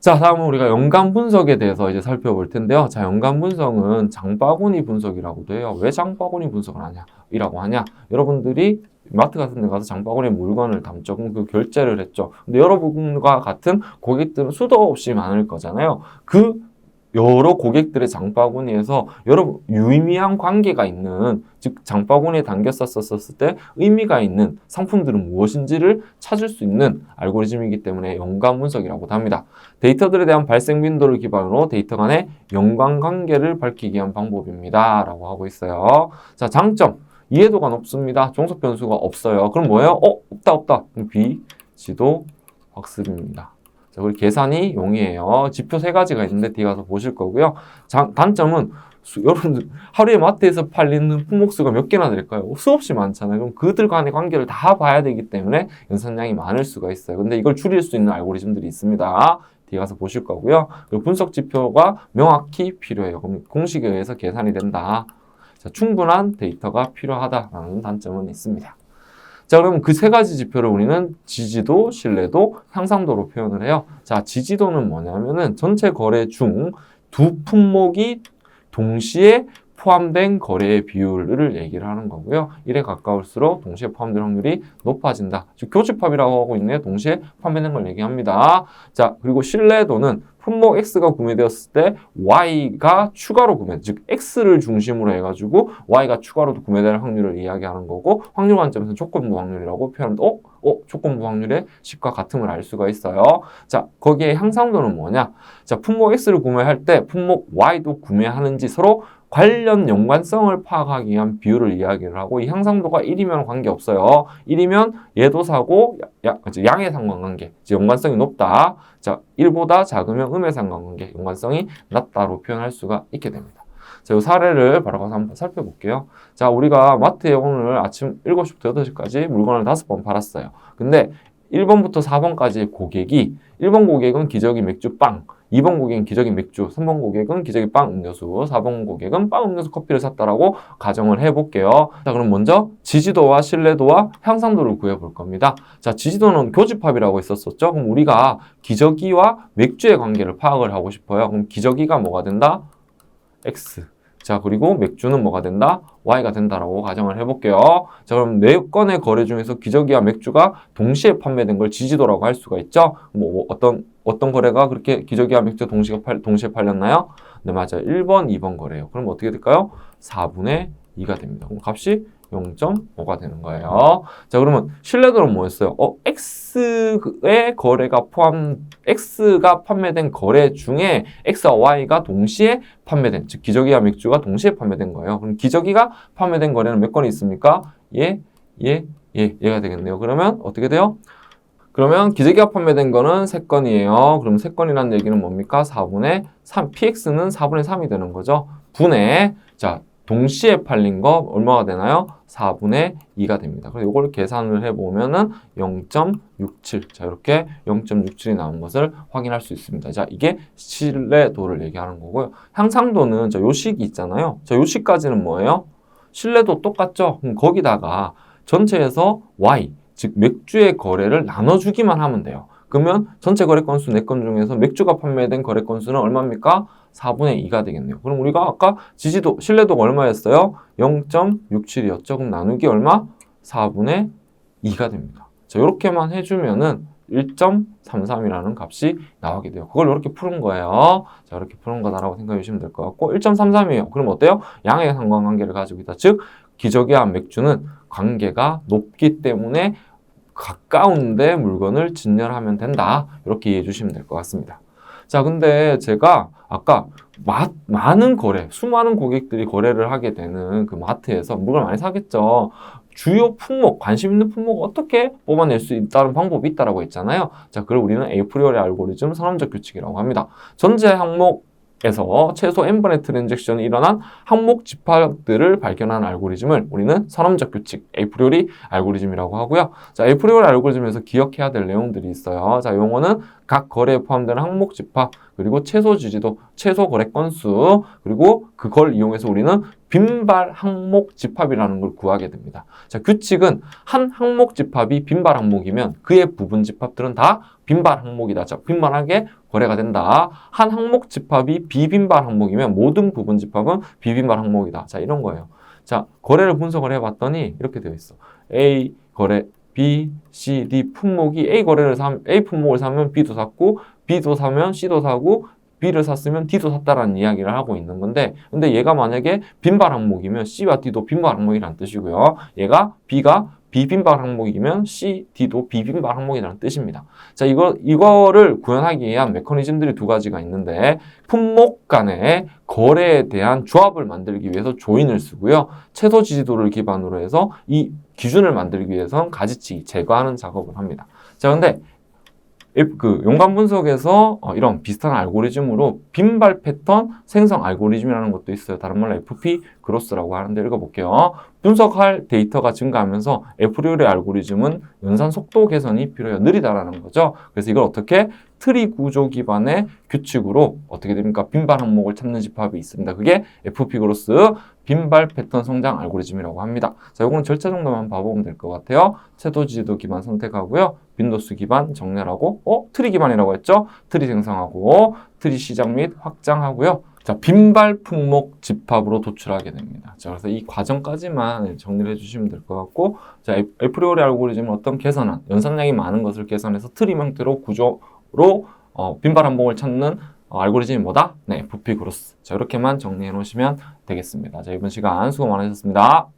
자, 다음은 우리가 연간 분석에 대해서 이제 살펴볼 텐데요. 자, 연간 분석은 장바구니 분석이라고도 해요. 왜 장바구니 분석을 이라고 하냐? 여러분들이 마트 같은 데 가서 장바구니에 물건을 담죠. 그럼 그 결제를 했죠. 근데 여러분과 같은 고객들은 수도 없이 많을 거잖아요. 그 여러 고객들의 장바구니에서 여러 유의미한 관계가 있는, 즉 장바구니에 담겨 쌌었을 때 의미가 있는 상품들은 무엇인지를 찾을 수 있는 알고리즘이기 때문에 연관 분석이라고도 합니다. 데이터들에 대한 발생 빈도를 기반으로 데이터 간의 연관관계를 밝히기 위한 방법입니다 라고 하고 있어요. 자, 장점, 이해도가 높습니다. 종속 변수가 없어요. 그럼 뭐예요? 없다. 그럼 B, 지도 학습입니다. 자, 그리고 계산이 용이해요. 지표 3가지가 있는데 뒤에 가서 보실 거고요. 단점은 여러분들 하루에 마트에서 팔리는 품목수가 몇 개나 될까요? 수없이 많잖아요. 그럼 그들 간의 관계를 다 봐야 되기 때문에 연산량이 많을 수가 있어요. 근데 이걸 줄일 수 있는 알고리즘들이 있습니다. 뒤에 가서 보실 거고요. 그리고 분석 지표가 명확히 필요해요. 그럼 공식에 의해서 계산이 된다. 자, 충분한 데이터가 필요하다라는 단점은 있습니다. 자, 그러면 그 3가지 지표를 우리는 지지도, 신뢰도, 향상도로 표현을 해요. 자, 지지도는 뭐냐면은 전체 거래 중 두 품목이 동시에 포함된 거래의 비율을 얘기를 하는 거고요. 1에 가까울수록 동시에 포함될 확률이 높아진다. 즉 교집합이라고 하고 있네요. 동시에 포함되는 걸 얘기합니다. 자, 그리고 신뢰도는 품목 X가 구매되었을 때 Y가 추가로 즉 X를 중심으로 해가지고 Y가 추가로 구매될 확률을 이야기하는 거고, 확률 관점에서는 조건부 확률이라고 표현합니다. 조건부 확률의 식과 같음을 알 수가 있어요. 자, 거기에 향상도는 뭐냐? 자, 품목 X를 구매할 때 품목 Y도 구매하는지 서로 관련 연관성을 파악하기 위한 비율을 이야기를 하고, 이 향상도가 1이면 관계없어요. 1이면 얘도 사고 양의 상관관계, 연관성이 높다. 자, 1보다 작으면 음의 상관관계, 연관성이 낮다로 표현할 수가 있게 됩니다. 자, 이 사례를 바로 가서 한번 살펴볼게요. 자, 우리가 마트에 오늘 아침 7시부터 8시까지 물건을 5번 팔았어요. 근데 1번부터 4번까지의 고객이, 1번 고객은 기저귀 맥주 빵, 2번 고객은 기저귀 맥주, 3번 고객은 기저귀 빵 음료수, 4번 고객은 빵 음료수 커피를 샀다라고 가정을 해볼게요. 자, 그럼 먼저 지지도와 신뢰도와 향상도를 구해볼 겁니다. 자, 지지도는 교집합이라고 했었었죠. 그럼 우리가 기저귀와 맥주의 관계를 파악을 하고 싶어요. 그럼 기저귀가 뭐가 된다? X. 자, 그리고 맥주는 뭐가 된다? Y가 된다라고 가정을 해볼게요. 자, 그럼 4건의 거래 중에서 기저귀와 맥주가 동시에 판매된 걸 지지도라고 할 수가 있죠. 뭐 어떤 거래가 그렇게 기저귀와 맥주가 동시에 팔렸나요? 네, 맞아요. 1번, 2번 거래요. 그럼 어떻게 될까요? 4분의 2가 됩니다. 그럼 값이 0.5가 되는 거예요. 자, 그러면 신뢰도는 뭐였어요? X가 판매된 거래 중에 X와 Y가 동시에 판매된, 즉 기저귀와 맥주가 동시에 판매된 거예요. 그럼 기저귀가 판매된 거래는 몇 건이 있습니까? 얘가 되겠네요. 그러면 어떻게 돼요? 그러면 기저귀가 판매된 거는 3건이에요. 그럼 3건이라는 얘기는 뭡니까? 4분의 3, PX는 4분의 3이 되는 거죠. 분의, 자, 동시에 팔린 거 얼마가 되나요? 4분의 2가 됩니다. 그래서 이걸 계산을 해보면은 0.67. 자, 이렇게 0.67이 나온 것을 확인할 수 있습니다. 자, 이게 신뢰도를 얘기하는 거고요. 향상도는 요 식이 있잖아요. 자, 요 식까지는 뭐예요? 신뢰도 똑같죠? 그럼 거기다가 전체에서 Y, 즉 맥주의 거래를 나눠주기만 하면 돼요. 그러면 전체 거래 건수 4건 중에서 맥주가 판매된 거래 건수는 얼마입니까? 4분의 2가 되겠네요. 그럼 우리가 아까 신뢰도가 얼마였어요? 0.67이었죠. 그럼 나누기 얼마? 4분의 2가 됩니다. 자, 이렇게만 해주면은 1.33이라는 값이 나오게 돼요. 그걸 이렇게 푸는 거예요. 자, 이렇게 푸는 거다라고 생각해 주시면 될 것 같고, 1.33이에요. 그럼 어때요? 양의 상관관계를 가지고 있다. 즉, 기저귀와 맥주는 관계가 높기 때문에 가까운데 물건을 진열하면 된다. 이렇게 이해해 주시면 될 것 같습니다. 자, 근데 제가 아까 많은 수많은 고객들이 거래를 하게 되는 그 마트에서 물건을 많이 사겠죠. 주요 품목, 관심 있는 품목을 어떻게 뽑아낼 수 있다는 방법이 있다라고 했잖아요. 자, 그걸 우리는 에이프리오리 알고리즘 선언적 규칙이라고 합니다. 전체 항목에서 최소 n번의 트랜잭션이 일어난 항목 집합들을 발견하는 알고리즘을 우리는 선언적 규칙, 에이프리오리 알고리즘이라고 하고요. 자, 에이프리오리 알고리즘에서 기억해야 될 내용들이 있어요. 자, 용어는 각 거래에 포함되는 항목 집합, 그리고 최소 지지도, 최소 거래 건수, 그리고 그걸 이용해서 우리는 빈발 항목 집합이라는 걸 구하게 됩니다. 자, 규칙은 한 항목 집합이 빈발 항목이면 그의 부분 집합들은 다 빈발 항목이다. 자, 빈발하게 거래가 된다. 한 항목 집합이 비빈발 항목이면 모든 부분 집합은 비빈발 항목이다. 자, 이런 거예요. 자, 거래를 분석을 해봤더니 이렇게 되어 있어. A 거래, B, C, D 품목이 A 품목을 사면 B도 샀고, B도 사면 C도 사고, B를 샀으면 D도 샀다라는 이야기를 하고 있는 건데, 근데 얘가 만약에 빈발 항목이면 C와 D도 빈발 항목이라는 뜻이고요. 얘가 B가 비빈발 항목이면 C, D도 비빈발 항목이라는 뜻입니다. 자, 이거를 구현하기 위한 메커니즘들이 두 가지가 있는데, 품목 간의 거래에 대한 조합을 만들기 위해서 조인을 쓰고요. 최소 지지도를 기반으로 해서 이 기준을 만들기 위해서는 가지치기, 제거하는 작업을 합니다. 자, 근데 용감 분석에서 이런 비슷한 알고리즘으로 빈발 패턴 생성 알고리즘이라는 것도 있어요. 다른 말로 FP 그로스라고 하는데 읽어볼게요. 분석할 데이터가 증가하면서 에프리오리 알고리즘은 연산 속도 개선이 필요해요. 느리다라는 거죠. 그래서 이걸 어떻게 트리 구조 기반의 규칙으로 어떻게 됩니까? 빈발 항목을 찾는 집합이 있습니다. 그게 FP 그로스 빈발 패턴 성장 알고리즘이라고 합니다. 자, 요거는 절차 정도만 봐보면 될 것 같아요. 채도 지지도 기반 선택하고요. 빈도수 기반 정렬하고, 트리 기반이라고 했죠? 트리 생성하고, 트리 시작 및 확장하고요. 자, 빈발 품목 집합으로 도출하게 됩니다. 자, 그래서 이 과정까지만 정리를 해주시면 될 것 같고, 자, 에프리오리 알고리즘은 어떤 계산한, 연산량이 많은 것을 계산해서 트리 형태로 구조로 빈발 항목을 찾는 알고리즘이 뭐다? 네, FP 그로스. 자, 이렇게만 정리해 놓으시면 되겠습니다. 자, 이번 시간 수고 많으셨습니다.